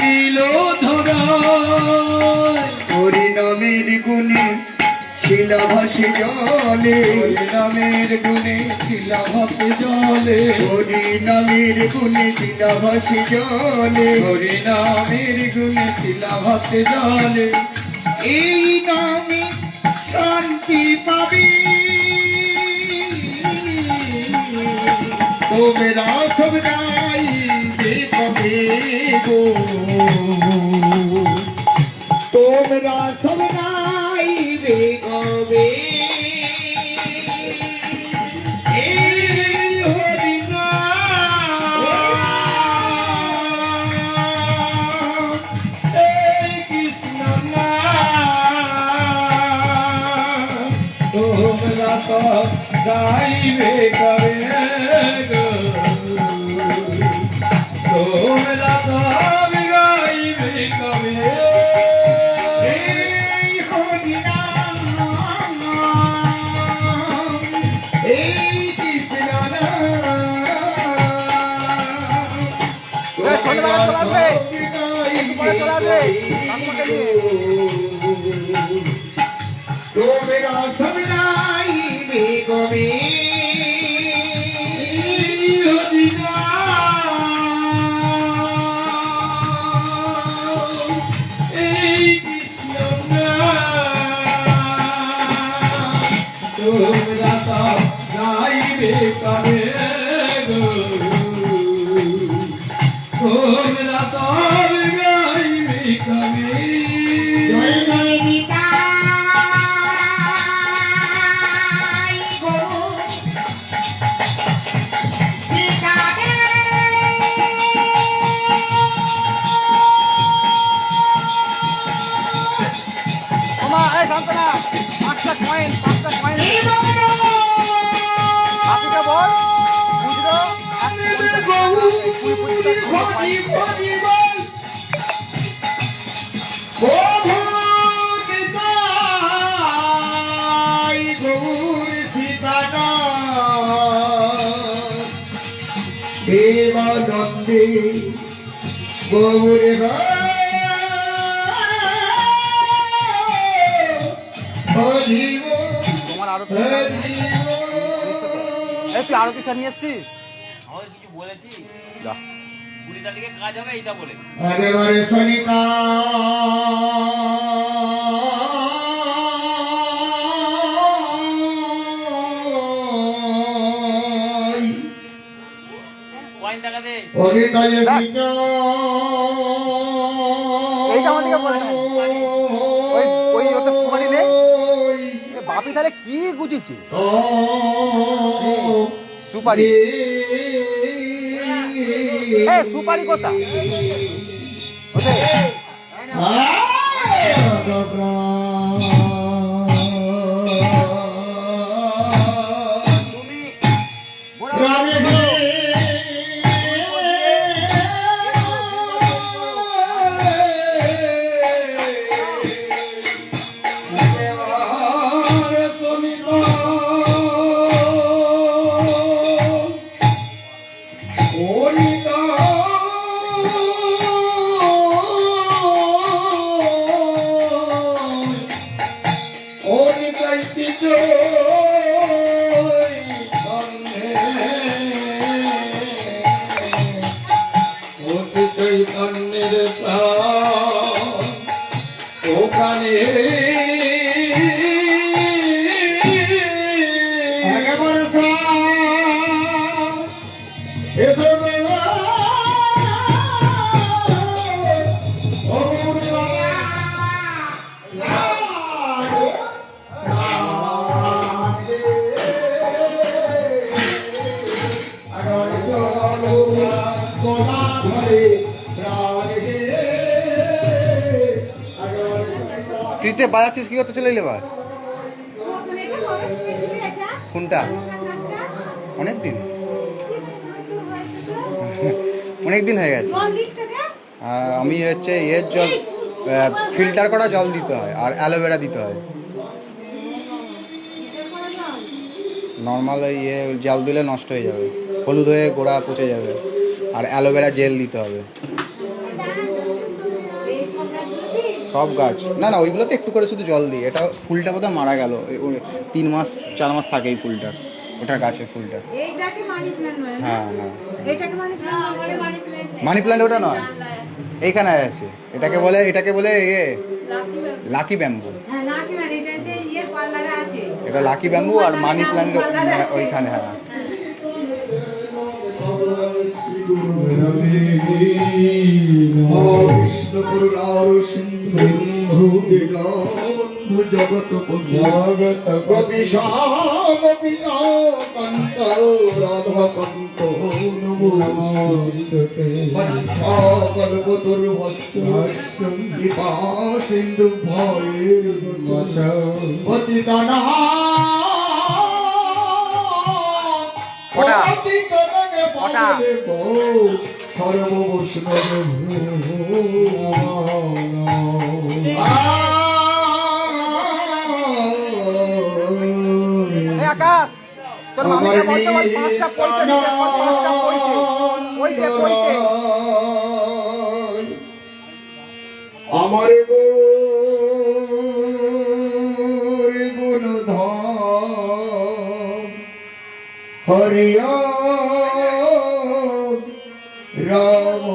দিল ধরা হরিনামের গুণে শিলা ভাসে জলে হরিনামের গুণে শিলা ভাসে জলে হরিনামের গুণে শিলা ভাসে জলে হরিনামের গুণে শিলা ভাসে জলে এই নামে শান্তি পাবি তোমরা সব গাইবে কবে গো তোমরা সব গাইবে কবে গাইবে কবে গো তোমরা সব গাইবে কবে এই হরিনাম এই কৃষ্ণ তোমরা সব গাইবে কবে তোমরা সব গাইবে কবে গো তোমরা সব গাইবে কবে জয় জয় নিতাই গৌর ওমা এই শান্তনা পাঁচটা কয়েন বাকিটা বল বুঝলো দেবানন্দে গৌরে হরিব তোমার আরো হরিব এই তুই আরো কিছু নিয়ে এসছিস আমাকে কিছু বলেছি যা 20 তারিখে কাজ হবে এইটা বলে একেবারে শনিকা কয়েন টাকা দে অনিতায় এইটা আমাদেরকে বলে না ওই ওই ওতে সুপারি নেই বাপি তাহলে কি গুছিয়েছে সুপারি এ সুপারি কোথা ওতে তুমি চৈতন্যের প্রাণ ওখানে তুই বাজাচ্ছিস কি করতে চলে এলে এবার কোনটা অনেকদিন অনেকদিন হয়ে গেছে আমি হচ্ছে এর জল ফিল্টার করা জল দিতে হয় আর অ্যালোভেরা দিতে হয় নর্মাল ইয়ে জল দিলে নষ্ট হয়ে যাবে হলুদ হয়ে গোড়া পচে যাবে আর অ্যালোভেরা জেল দিতে হবে সব গাছ না না, ওইগুলোতে একটু করে শুধু জল দিই। এটা ফুলটা বোধহয় মারা গেল, 3 মাস 4 মাস থাকে এই ফুলটার, ওটার গাছের ফুলটা। এইটাকে মানি প্ল্যান্ট নয় না? হ্যাঁ হ্যাঁ, এইটাকে মানি প্ল্যান্ট বলে, মানি প্ল্যান্ট মানি প্ল্যান্ট ওটা নয়, এইখানে আছে। এটাকে বলে লাকি ব্যাম্বু। হ্যাঁ লাকি প্ল্যান্ট, এটাতে ইয়ে পার্লারে আছে। এটা লাকি ব্যাম্বু আর মানি প্ল্যান্ট ওইখানে। হ্যাঁ কৃষ্ণ করুণার সিন্ধু দীনবন্ধু জগৎ গোপী গোপী কান্ত রাধাকান্ত কৃপা সিন্ধু ভয়ে পতিতানা ওটা সর্ব বৈষ্ণব আকাশ, তোর মামিকে বলতে বল 5টা পয়তে দিতে, 5টা পয়তে। আমার গুণধাম হরিয়া রাম